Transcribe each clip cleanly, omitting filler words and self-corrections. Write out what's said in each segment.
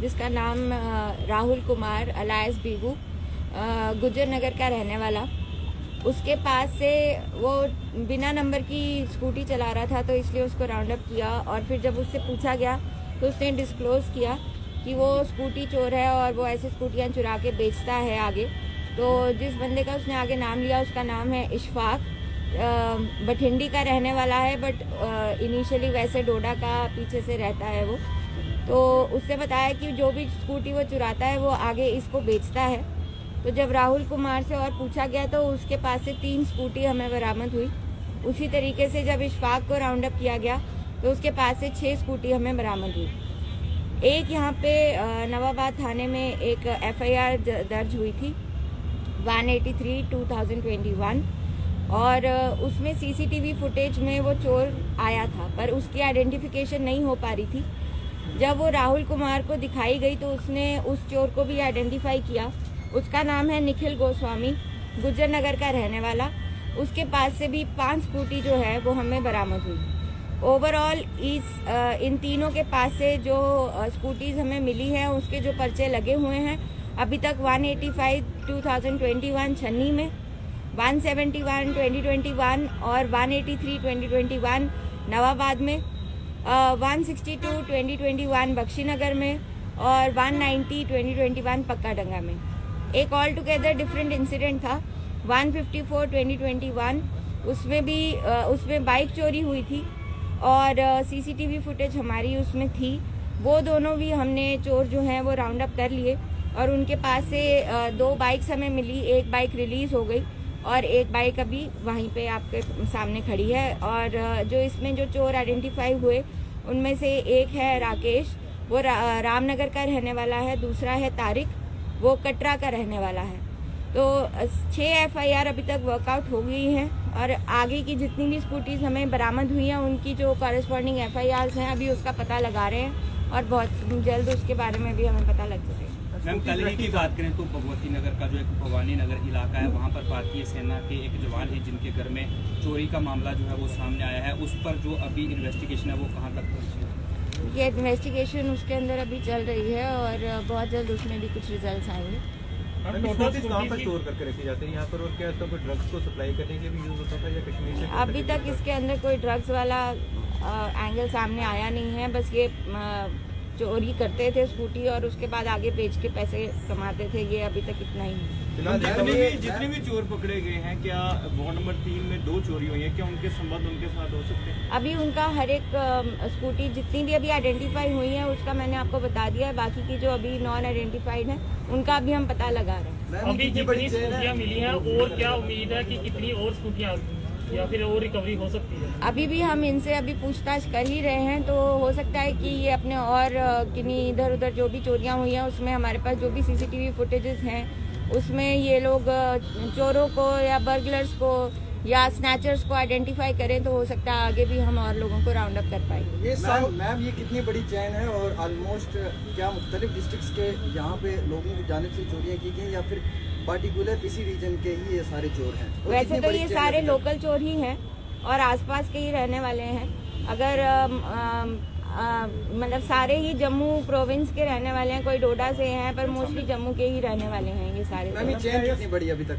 जिसका नाम राहुल कुमार अलायस बीगू गुज्जर नगर का रहने वाला। उसके पास से वो बिना नंबर की स्कूटी चला रहा था, तो इसलिए उसको राउंड अप किया। और फिर जब उससे पूछा गया तो उसने डिस्क्लोज किया कि वो स्कूटी चोर है और वो ऐसे स्कूटियाँ चुरा के बेचता है आगे। तो जिस बंदे का उसने आगे नाम लिया उसका नाम है इशफाक, बठिंडी का रहने वाला है, बट इनिशियली वैसे डोडा का पीछे से रहता है वो। तो उससे बताया कि जो भी स्कूटी वो चुराता है वो आगे इसको बेचता है। तो जब राहुल कुमार से और पूछा गया तो उसके पास से 3 स्कूटी हमें बरामद हुई। उसी तरीके से जब इशफाक को राउंड अप किया गया तो उसके पास से 6 स्कूटी हमें बरामद हुई। एक यहाँ पे नवाबाद थाने में एक FIR दर्ज हुई थी 183/2021, और उसमें CCTV फुटेज में वो चोर आया था, पर उसकी आइडेंटिफिकेशन नहीं हो पा रही थी। जब वो राहुल कुमार को दिखाई गई तो उसने उस चोर को भी आइडेंटिफाई किया। उसका नाम है निखिल गोस्वामी, गुज्जर नगर का रहने वाला। उसके पास से भी 5 स्कूटी जो है वो हमें बरामद हुई। ओवरऑल इन तीनों के पास से जो स्कूटीज हमें मिली हैं उसके जो पर्चे लगे हुए हैं अभी तक 185/2021 छन्नी में, 171/2021 और 183/2021 नवाबाद में, 162/2021 बख्शीनगर में और 190/2021 पक्काडंगा में। एक ऑल टुगेदर डिफरेंट इंसिडेंट था 154/2021, उसमें बाइक चोरी हुई थी और CCTV फुटेज हमारी उसमें थी। वो दोनों भी हमने चोर जो हैं वो राउंड अप कर लिए और उनके पास से 2 बाइक्स हमें मिली। एक बाइक रिलीज हो गई और एक बाइक अभी वहीं पे आपके सामने खड़ी है। और जो इसमें जो चोर आइडेंटिफाई हुए उनमें से एक है राकेश, वो रामनगर का रहने वाला है। दूसरा है तारिक, वो कटरा का रहने वाला है। तो 6 FIR अभी तक वर्कआउट हो गई हैं और आगे की जितनी भी स्कूटीज हमें बरामद हुई हैं उनकी जो कॉरेस्पॉन्डिंग FIRs हैं अभी उसका पता लगा रहे हैं और बहुत जल्द उसके बारे में भी हमें पता लग सकेगा। मैम, कल की बात करें तो भगवती नगर का जो एक भवानी नगर इलाका है वहाँ पर भारतीय सेना के एक जवान है जिनके घर में चोरी का मामला जो है वो सामने आया है। उस पर जो अभी इन्वेस्टिगेशन है वो कहाँ तक पहुँची है? ये इन्वेस्टिगेशन उसके अंदर अभी चल रही है और बहुत जल्द उसमें भी कुछ रिजल्ट्स आएंगे। कहाँ पर स्टोर करके रखे जाते हैं यहाँ पर, और क्या तो कोई ड्रग्स को सप्लाई करने के लिए भी यूज होता था या कश्मीर से? अभी तक इसके अंदर कोई ड्रग्स वाला एंगल सामने आया नहीं है। बस ये चोरी करते थे स्कूटी और उसके बाद आगे बेच के पैसे कमाते थे। ये अभी तक इतना ही है। जितने भी चोर पकड़े गए हैं, क्या वार्ड नंबर 3 में 2 चोरी हुई है, क्या उनके संबंध उनके साथ हो सकते हैं? अभी उनका हर एक स्कूटी जितनी भी अभी आइडेंटिफाई हुई है उसका मैंने आपको बता दिया है। बाकी की जो अभी नॉन आइडेंटिफाइड है उनका अभी हम पता लगा रहे हैं। अभी जितनी स्कूटियाँ मिली हैं और क्या उम्मीद है कि कितनी और स्कूटियाँ या फिर और रिकवरी हो सकती है? अभी भी हम इनसे अभी पूछताछ कर ही रहे हैं, तो हो सकता है कि ये अपने और किन्हीं इधर उधर जो भी चोरियां हुई हैं उसमें हमारे पास जो भी CCTV फुटेजेस हैं उसमें ये लोग चोरों को या बर्गलर्स को या स्नैचर्स को आइडेंटिफाई करें, तो हो सकता है आगे भी हम और लोगों को राउंड अप कर पाएंगे। ये मैम ये कितनी बड़ी चैन है और ऑलमोस्ट क्या मुख्तलिफ डिस्ट्रिक्ट्स के यहाँ पे लोगों की जानिब से चोरियाँ की गई या फिर पर्टिकुलर इसी रीजन के ही ये सारे चोर हैं? वैसे तो ये सारे लोकल चोर ही हैं और आसपास के ही रहने वाले हैं। अगर मतलब सारे ही जम्मू प्रोविंस के रहने वाले हैं, कोई डोडा से हैं, पर मोस्टली जम्मू के ही रहने वाले हैं ये सारे। चेन कितनी बड़ी अभी तक?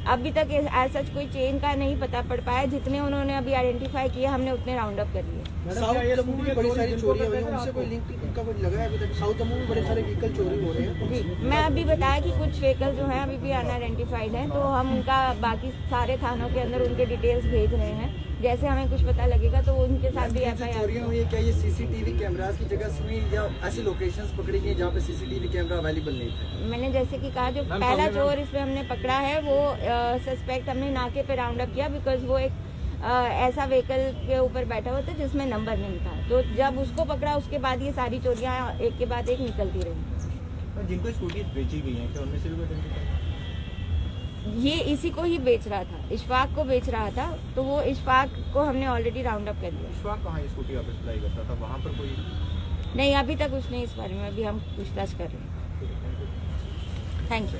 अभी तक एज सच कोई चेन का नहीं पता पड़ पाया। जितने उन्होंने अभी आइडेंटिफाई किए हमने उतने राउंड अप कर लिए। साउथ जम्मू में बड़ी सारी चोरियां हुई हैं, उनसे कोई लिंक उनका कोई लगा है अभी तक? साउथ जम्मू में बड़े सारे व्हीकल चोरी हो रहे हैं। मैं अभी बताया कि कुछ व्हीकल जो हैं अभी भी अनआइडेंटिफाइड हैं, तो हम उनका बाकी सारे थानों के अंदर उनके डिटेल्स भेज रहे हैं। जैसे हमें कुछ पता लगेगा तो उनके साथ भी चोरियां हुई है, क्या ये CCTV कैमरास की जगह हुई या ऐसी लोकेशंस पकड़ी गई जहाँ पे CCTV कैमरा अवेलेबल नहीं था? मैंने जैसे कि कहा, जो पहला चोर इसमें हमने पकड़ा है वो सस्पेक्ट हमने नाके पे राउंड अप किया, बिकॉज वो एक ऐसा व्हीकल के ऊपर बैठा हुआ था जिसमें नंबर नहीं था। तो जब उसको पकड़ा उसके बाद ये सारी चोरियां एक के बाद एक निकलती रही। जिनको स्कूटी बेची गई है क्या उनमें से भी ये इसी को ही बेच रहा था, इशफाक को बेच रहा था, तो वो इशफाक को हमने ऑलरेडी राउंड अप कर दिया। इशफाक कहाँ स्कूटी वापस सप्लाई करता था, वहाँ पर कोई नहीं? अभी तक उसने इस बारे में भी हम पूछताछ कर रहे हैं। Thank you.